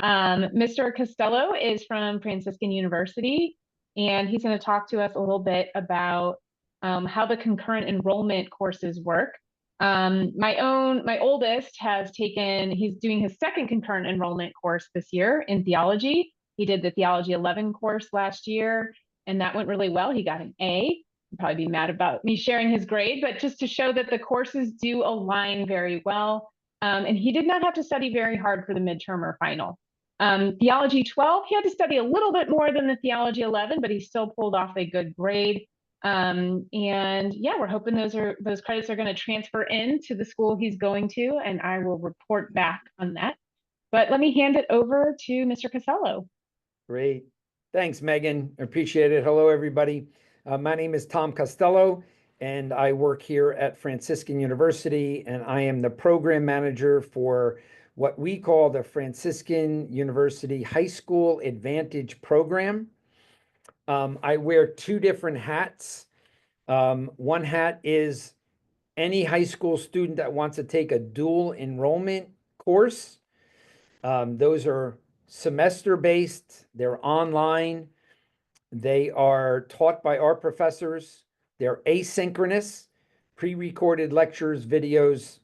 Mr. Costello is from Franciscan University, and he's going to talk to us a little bit about how the concurrent enrollment courses work. My oldest he's doing his second concurrent enrollment course this year in theology. He did the Theology 11 course last year, and that went really well. He got an A. He'd probably be mad about me sharing his grade, but just to show that the courses do align very well. And he did not have to study very hard for the midterm or final. Theology 12, he had to study a little bit more than the Theology 11, but he still pulled off a good grade. And yeah, we're hoping those credits are going to transfer into the school he's going to, and I will report back on that. But let me hand it over to Mr. Casello. Great. Thanks, Megan. I appreciate it. Hello, everybody. My name is Tom Costello, and I work here at Franciscan University, and I am the program manager for what we call the Franciscan University High School Advantage program. I wear two different hats. One hat is any high school student that wants to take a dual enrollment course. Those are semester-based, they're online, they are taught by our professors, they're asynchronous, pre-recorded lectures, videos,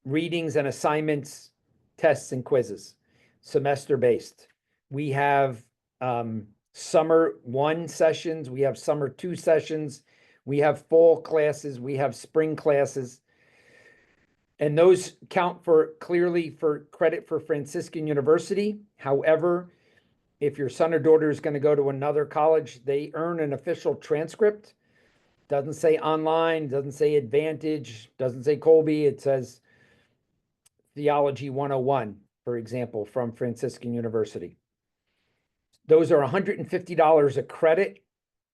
readings and assignments, tests and quizzes, semester-based. We have summer 1 sessions, we have summer 2 sessions, we have fall classes, we have spring classes. And those count clearly for credit for Franciscan University. However, if your son or daughter is going to go to another college, they earn an official transcript. Doesn't say online, doesn't say Advantage, doesn't say Kolbe. It says Theology 101, for example, from Franciscan University. Those are $150 a credit,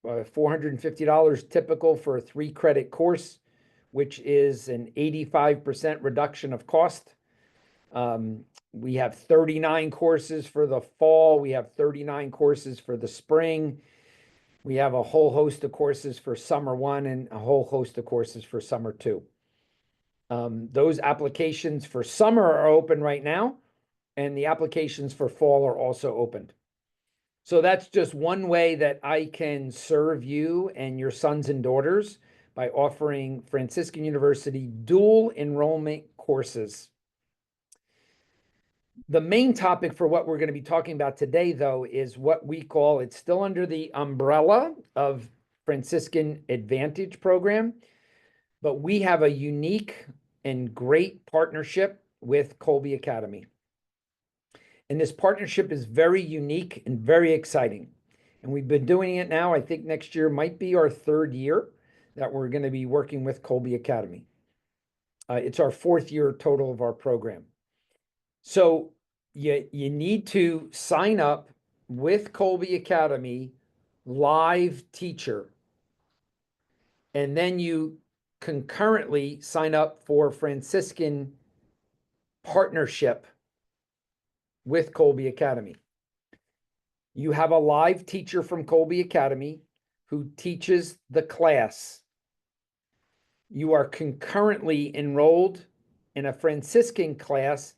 $450 typical for a 3-credit course, which is an 85% reduction of cost. We have 39 courses for the fall. We have 39 courses for the spring. We have a whole host of courses for summer 1 and a whole host of courses for summer 2. Those applications for summer are open right now, and the applications for fall are also opened. So that's just one way that I can serve you and your sons and daughters by offering Franciscan University dual enrollment courses. The main topic for what we're going to be talking about today, though, is what we call, it's still under the umbrella of Franciscan Advantage program, but we have a unique and great partnership with Kolbe Academy. And this partnership is very unique and very exciting. And we've been doing it now, I think next year might be our 3rd year that we're going to be working with Kolbe Academy. It's our 4th year total of our program. So you need to sign up with Kolbe Academy live teacher. And then you concurrently sign up for Franciscan partnership with Kolbe Academy. You have a live teacher from Kolbe Academy who teaches the class. You are concurrently enrolled in a Franciscan class,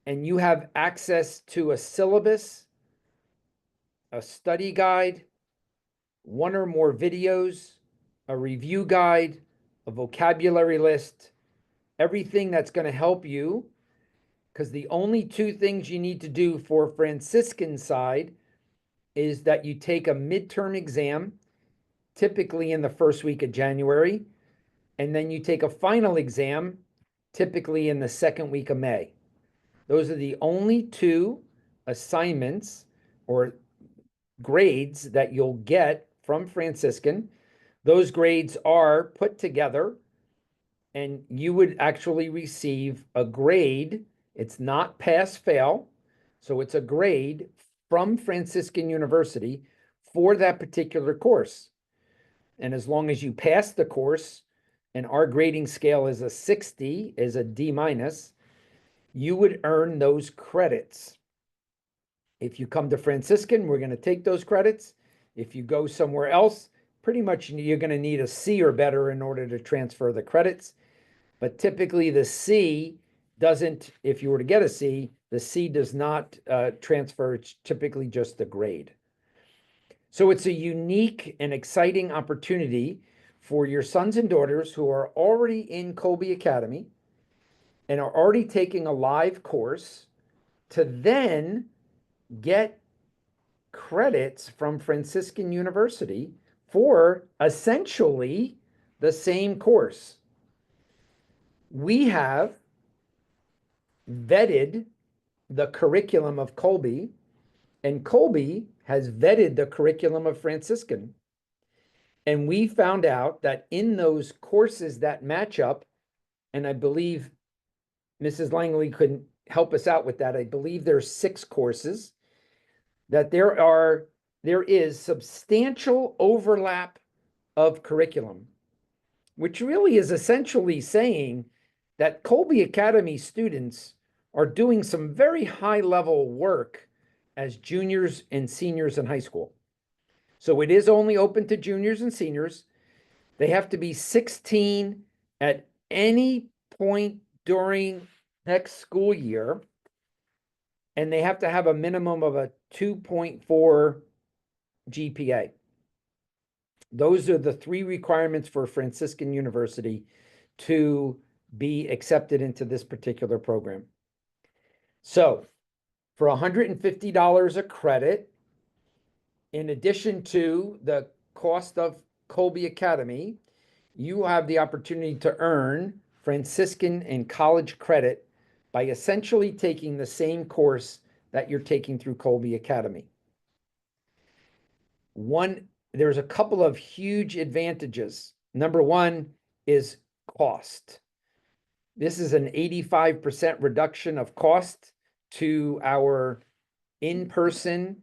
and you have access to a syllabus, a study guide, 1 or more videos, a review guide, a vocabulary list, everything that's going to help you, because the only 2 things you need to do for Franciscan side is that you take a midterm exam, typically in the 1st week of January, and then you take a final exam, typically in the 2nd week of May. Those are the only 2 assignments or grades that you'll get from Franciscan. Those grades are put together, and you would actually receive a grade. It's not pass-fail, so it's a grade from Franciscan University for that particular course. And as long as you pass the course, and our grading scale is a 60, is a D-, you would earn those credits. If you come to Franciscan, we're going to take those credits. If you go somewhere else, pretty much you're going to need a C or better in order to transfer the credits. But typically the C doesn't, if you were to get a C, the C does not transfer. It's typically just the grade. So it's a unique and exciting opportunity for your sons and daughters who are already in Kolbe Academy and are already taking a live course to then get credits from Franciscan University for essentially the same course. We have vetted the curriculum of Kolbe, and Kolbe has vetted the curriculum of Franciscan. And we found out that in those courses that match up, and I believe Mrs. Langley could help us out with that. I believe there's 6 courses, that there is substantial overlap of curriculum, which really is essentially saying that Kolbe Academy students are doing some very high level work as juniors and seniors in high school. So it is only open to juniors and seniors. They have to be 16 at any point during next school year, and they have to have a minimum of a 2.4 GPA. Those are the 3 requirements for Franciscan University to be accepted into this particular program. So for $150 a credit, in addition to the cost of Kolbe Academy, you have the opportunity to earn Franciscan and college credit by essentially taking the same course that you're taking through Kolbe Academy. There's a couple of huge advantages. Number one is cost. This is an 85% reduction of cost to our in-person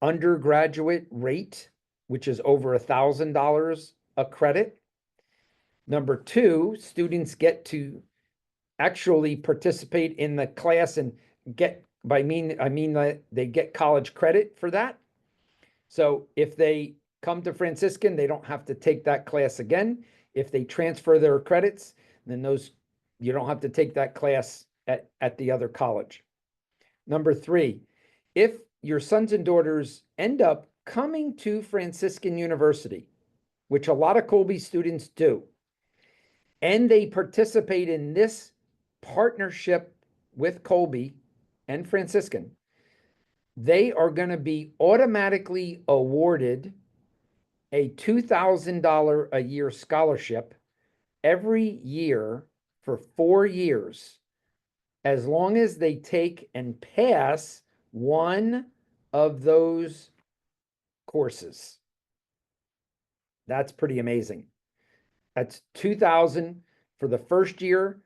undergraduate rate, which is over $1,000 a credit. Number two, students get to actually participate in the class and I mean that they get college credit for that. So if they come to Franciscan, they don't have to take that class again. If they transfer their credits, then you don't have to take that class at the other college. Number three, if your sons and daughters end up coming to Franciscan University, which a lot of Kolbe students do, and they participate in this partnership with Kolbe and Franciscan, they are going to be automatically awarded a $2,000 a year scholarship every year for 4 years, as long as they take and pass one of those courses. That's pretty amazing. That's $2,000 for the first year,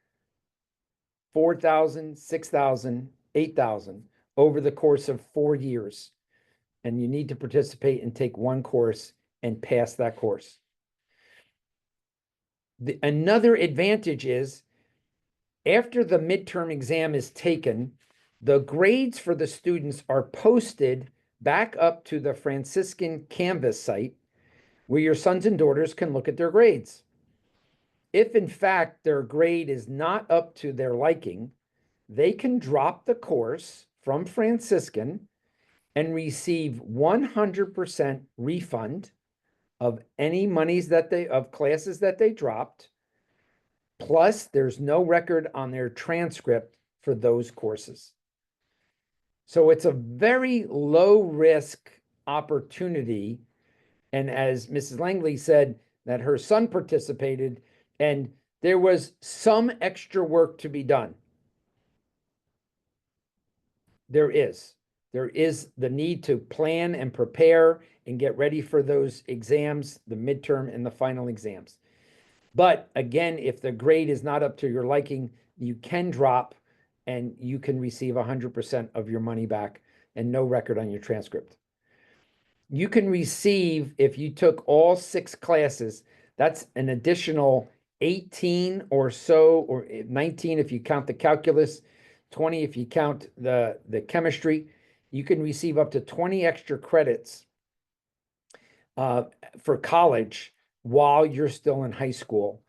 $4,000, $6,000, $8,000 over the course of 4 years. And you need to participate and take one course and pass that course. Another advantage is after the midterm exam is taken, the grades for the students are posted back up to the Franciscan Canvas site where your sons and daughters can look at their grades. If in fact their grade is not up to their liking, they can drop the course from Franciscan and receive 100% refund of any monies of classes that they dropped. Plus, there's no record on their transcript for those courses. So it's a very low risk opportunity. And as Mrs. Langley said, that her son participated and there was some extra work to be done. There is the need to plan and prepare and get ready for those exams, the midterm and the final exams. But again, if the grade is not up to your liking, you can drop and you can receive 100% of your money back and no record on your transcript. You can receive, if you took all 6 classes, that's an additional 18 or so, or 19 if you count the calculus, 20 if you count the chemistry. You can receive up to 20 extra credits for college while you're still in high school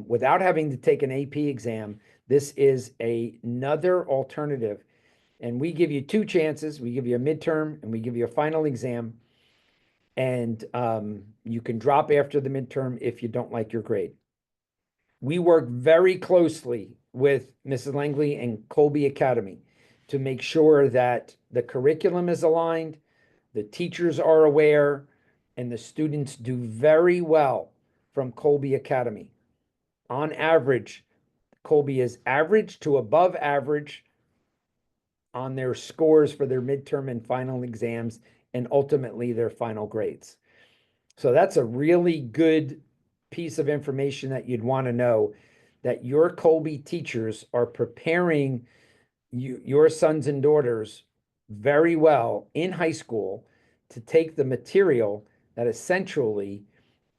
without having to take an AP exam. This is another alternative. And we give you two chances. We give you a midterm and we give you a final exam. And you can drop after the midterm if you don't like your grade. We work very closely with Mrs. Langley and Kolbe Academy to make sure that the curriculum is aligned, the teachers are aware, and the students do very well from Kolbe Academy. On average, Kolbe is average to above average on their scores for their midterm and final exams, and ultimately their final grades. So that's a really good piece of information that you'd want to know, that your Kolbe teachers are preparing your sons and daughters very well in high school to take the material that essentially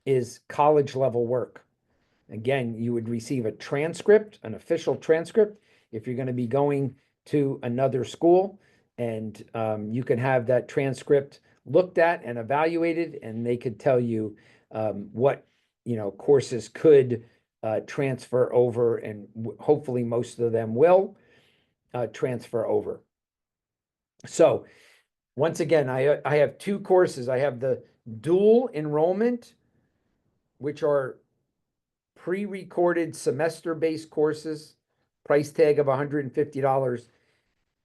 is college level work. Again, you would receive a transcript, an official transcript, if you're going to be going to another school, and you can have that transcript looked at and evaluated, and they could tell you what courses could transfer over, and hopefully most of them will transfer over. So once again, I have two courses. I have the dual enrollment, which are pre-recorded semester-based courses, price tag of $150.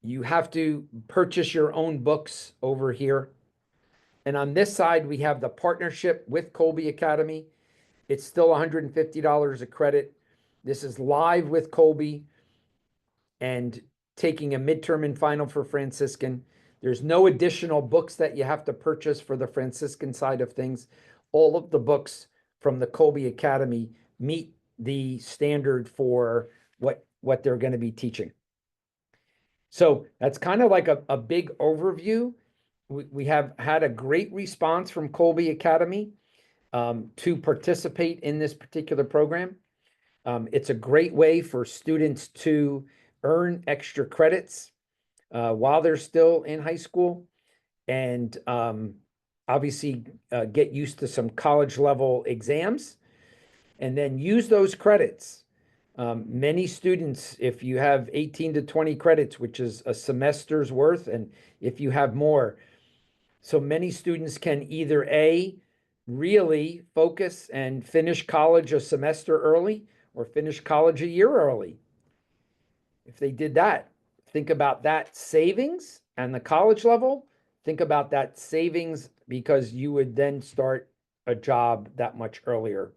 You have to purchase your own books over here. And on this side, we have the partnership with Kolbe Academy. It's still $150 a credit. This is live with Kolbe and taking a midterm and final for Franciscan. There's no additional books that you have to purchase for the Franciscan side of things. All of the books from the Kolbe Academy meet the standard for what they're going to be teaching. So that's kind of like a big overview. We have had a great response from Kolbe Academy to participate in this particular program. It's a great way for students to earn extra credits while they're still in high school, and obviously get used to some college level exams, and then use those credits. Many students, if you have 18 to 20 credits, which is a semester's worth, and if you have more, so many students can either really focus and finish college a semester early, or finish college a year early. If they did that, think about that savings and the college level. Think about that savings, because you would then start a job that much earlier.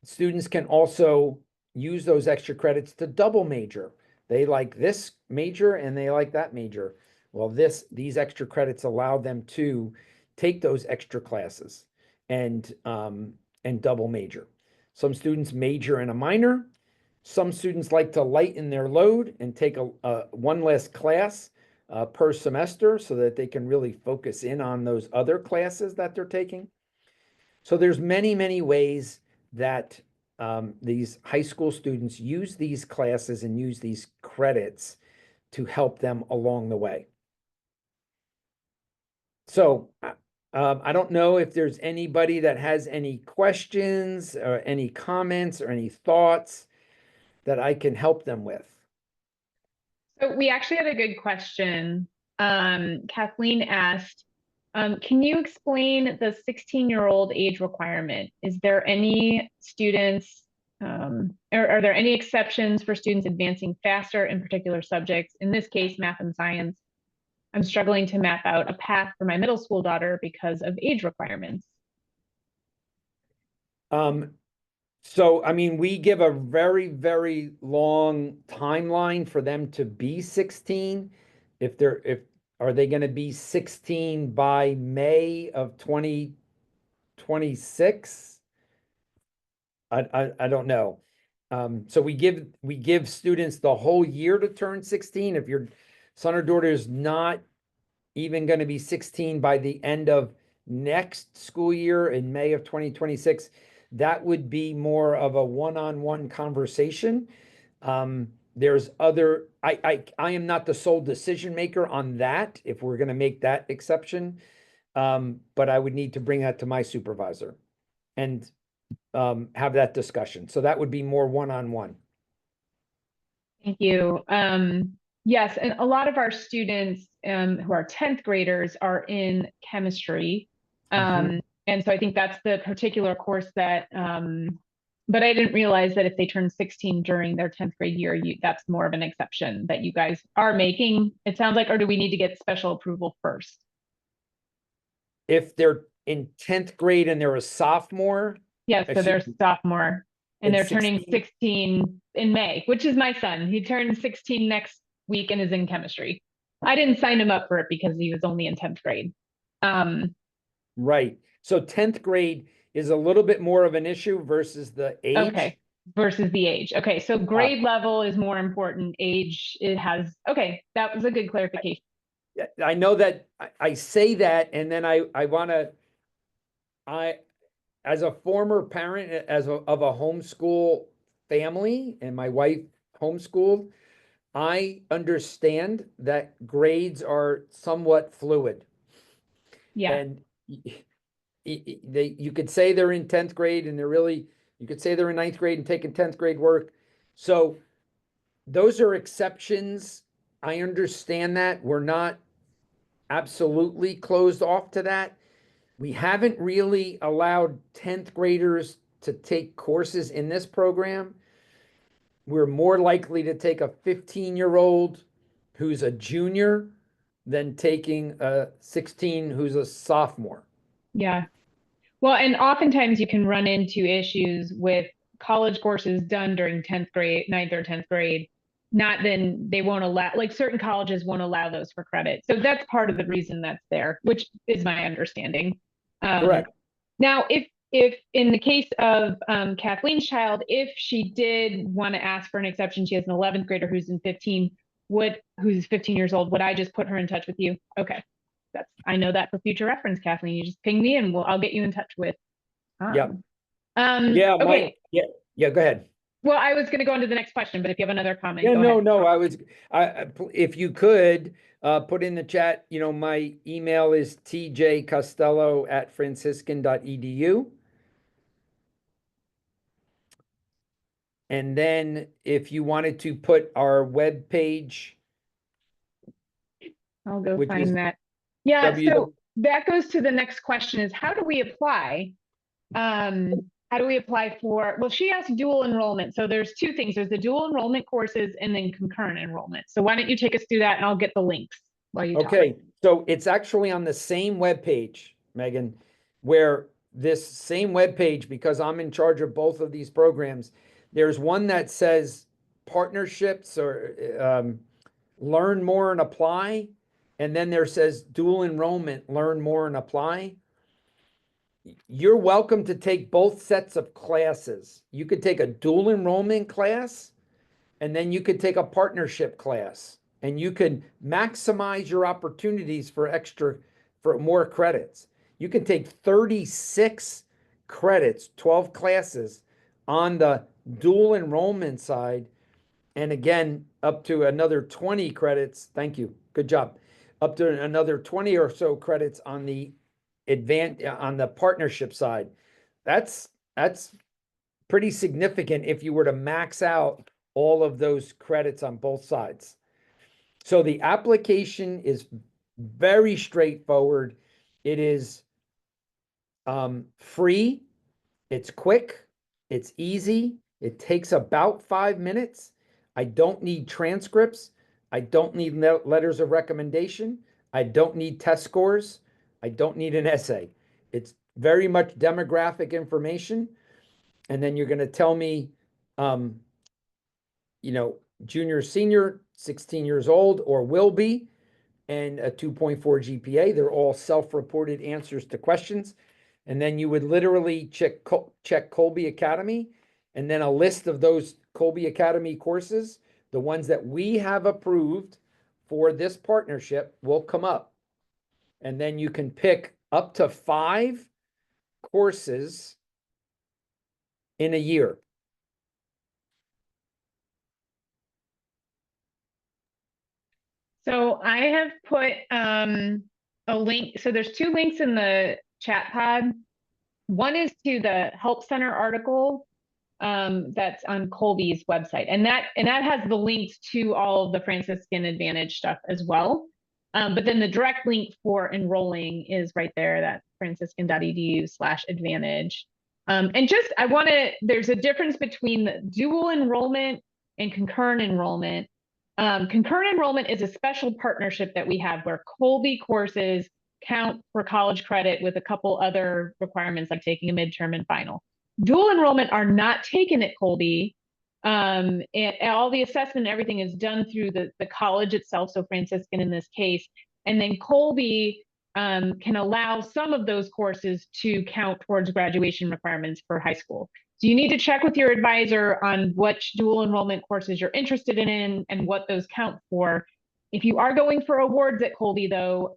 Students can also use those extra credits to double major. They like this major and they like that major. Well, these extra credits allow them to take those extra classes and double major. Some students major in a minor. Some students like to lighten their load and take one less class per semester, so that they can really focus in on those other classes that they're taking. So there's many, many ways that these high school students use these classes and use these credits to help them along the way. So I don't know if there's anybody that has any questions or any comments or any thoughts that I can help them with. So we actually had a good question. Kathleen asked, can you explain the 16-year-old age requirement? Is there any students, or are there any exceptions for students advancing faster in particular subjects? In this case, math and science. I'm struggling to map out a path for my middle school daughter because of age requirements. So, I mean, we give a very, very long timeline for them to be 16. Are they going to be 16 by May of 2026? I don't know. So we give students the whole year to turn 16. If your son or daughter is not even going to be 16 by the end of next school year in May of 2026, that would be more of a one-on-one conversation. There's other, I am not the sole decision maker on that, if we're going to make that exception. But I would need to bring that to my supervisor and have that discussion. So that would be more one-on-one. Thank you. Yes, and a lot of our students who are 10th graders are in chemistry. Mhm. And so I think that's the particular course that, but I didn't realize that if they turn 16 during their 10th grade year, that's more of an exception that you guys are making, it sounds like, or do we need to get special approval first? If they're in 10th grade and they're a sophomore, Yes, so excuse they're me, sophomore and and they're turning 16, 16 in May, which is my son. He turns 16 next week and is in chemistry. I didn't sign him up for it because he was only in 10th grade. Um, right. So 10th grade is a little bit more of an issue versus the age. okay, versus the age. Okay, so Uh, grade level is more important. Age, it has, okay, that was a good clarification. yeah, I know that I say that, and then I want to, I, as a former parent of a homeschool family, and my wife homeschooled, I understand that grades are somewhat fluid. Yeah, And you could say they're in 10th grade and you could say they're in 9th grade and taking 10th grade work. So those are exceptions. I understand that. We're not absolutely closed off to that. We haven't really allowed 10th graders to take courses in this program. We're more likely to take a 15-year-old who's a junior than taking a 16 who's a sophomore. yeah. Well, and oftentimes you can run into issues with college courses done during 10th grade, ninth or 10th grade. Not then they won't allow, like certain colleges won't allow those for credit. So that's part of the reason that's there, which is my understanding. Um, Correct. Now, if in the case of Kathleen's child, if she did want to ask for an exception, she has an 11th grader who's 15 years old, would I just put her in touch with you? Okay. I know that for future reference, Kathleen. You just ping me and I'll get you in touch with Yeah. Tom. Yeah, Okay. yeah, go ahead. Well, I was going to go on to the next question, but if you have another comment, Yeah, go ahead. no, if you could, put in the chat, my email is tjcostello@franciscan.edu. And then if you wanted to put our web page, I'll go which is find that. Yeah, www. so that goes to the next question is how do we apply? How do we apply for, well, she asked dual enrollment. So there's two things. There's the dual enrollment courses and then concurrent enrollment. So why don't you take us through that and I'll get the links while you talk. Okay, so it's actually on the same web page, Megan, where this same web page, because I'm in charge of both of these programs, there's one that says partnerships or learn more and apply, and then there says dual enrollment, learn more and apply. You're welcome to take both sets of classes. You could take a dual enrollment class and then you could take a partnership class and you could maximize your opportunities for more credits. You can take 36 credits, 12 classes on the dual enrollment side. And again, up to another 20 credits. Thank you. Good job. Up to another 20 or so credits on the partnership side. That's pretty significant if you were to max out all of those credits on both sides. So the application is very straightforward. It is free, it's quick, it's easy, it takes about 5 minutes. I don't need transcripts. I don't need letters of recommendation. I don't need test scores. I don't need an essay. It's very much demographic information. And then you're going to tell me, um, junior, senior, 16 years old, or will be, and a 2.4 GPA. They're all self-reported answers to questions. And then you would literally check Kolbe Academy, and then a list of those Kolbe Academy courses, the ones that we have approved for this partnership, will come up. And then you can pick up to 5 courses in a year. So I have put a link. So there's two links in the chat pod. One is to the Help Center article that's on Kolbe's website. And that has the links to all of the Franciscan Advantage stuff as well. But then the direct link for enrolling is right there, that franciscan.edu/advantage. And just, there's a difference between the dual enrollment and concurrent enrollment. Concurrent enrollment is a special partnership that we have where Kolbe courses count for college credit with a couple other requirements like taking a midterm and final. Dual enrollment are not taken at Kolbe. And all the assessment and everything is done through the college itself, so Franciscan in this case. And then Kolbe can allow some of those courses to count towards graduation requirements for high school. So you need to check with your advisor on which dual enrollment courses you're interested in and what those count for. If you are going for awards at Kolbe, though,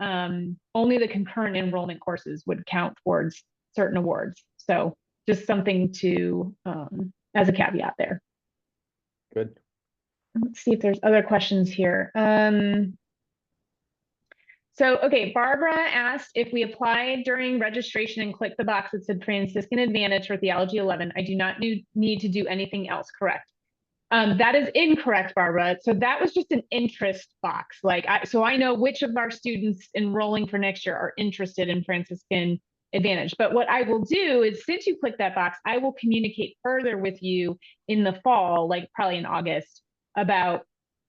only the concurrent enrollment courses would count towards certain awards. So just something to, as a caveat there. Good. Let's see if there's other questions here. Okay, Barbara asked if we applied during registration and clicked the box that said Franciscan Advantage for Theology 11. I do not need to do anything else, correct? That is incorrect, Barbara. So that was just an interest box. So I know which of our students enrolling for next year are interested in Franciscan Advantage. But what I will do is, since you clicked that box, I will communicate further with you in the fall, like probably in August, about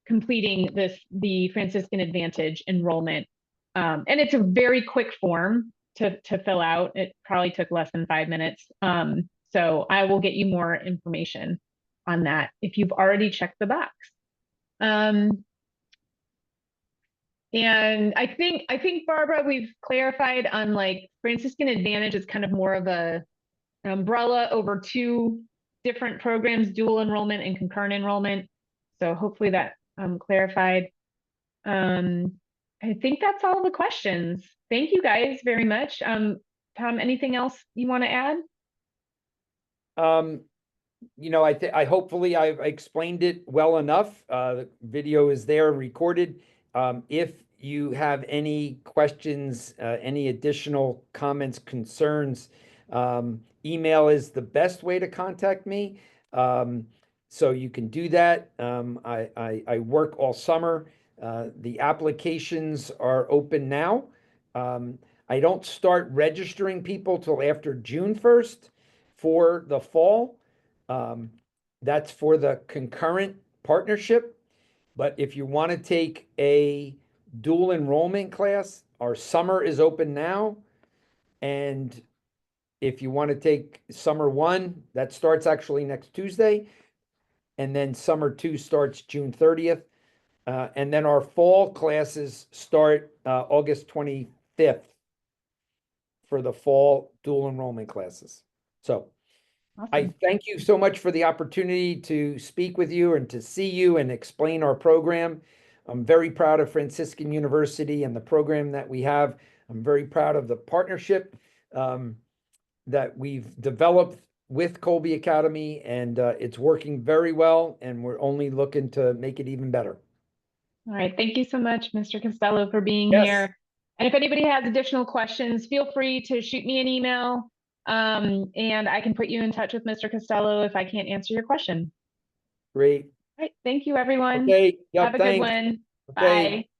completing the Franciscan Advantage enrollment. And it's a very quick form to fill out. It probably took less than 5 minutes. So I will get you more information on that if you've already checked the box. And I think, Barbara, we've clarified on Franciscan Advantage is kind of more of an umbrella over 2 different programs, dual enrollment and concurrent enrollment. So hopefully that clarified. I think that's all the questions. Thank you guys very much. Tom, anything else you want to add? I hopefully I've explained it well email The video is there recorded. If you have any questions, any additional comments, concerns, email is the best way to contact me. So you can do that. I work all summer. The applications are open now. I don't start registering people till after June 1st for the fall. That's for the concurrent partnership. But if you want to take a dual enrollment class, our summer is open now. And if you want to take summer 1, that starts actually next Tuesday. And then summer 2 starts June 30th. And then our fall classes start August 25th for the fall dual enrollment classes. So awesome. I thank you so much for the opportunity to speak with you and to see you and explain our program. I'm very proud of Franciscan University and the program that we have. I'm very proud of the partnership that we've developed with Kolbe Academy, and it's working very well, and we're only looking to make it even better. All right. Thank you so much, Mr. Costello, for being here. And if anybody has additional questions, feel free to shoot me an email, and I can put you in touch with Mr. Costello if I can't answer your question. Great. All right. Thank you, everyone. Okay. Yep, have a good one. Okay. Bye.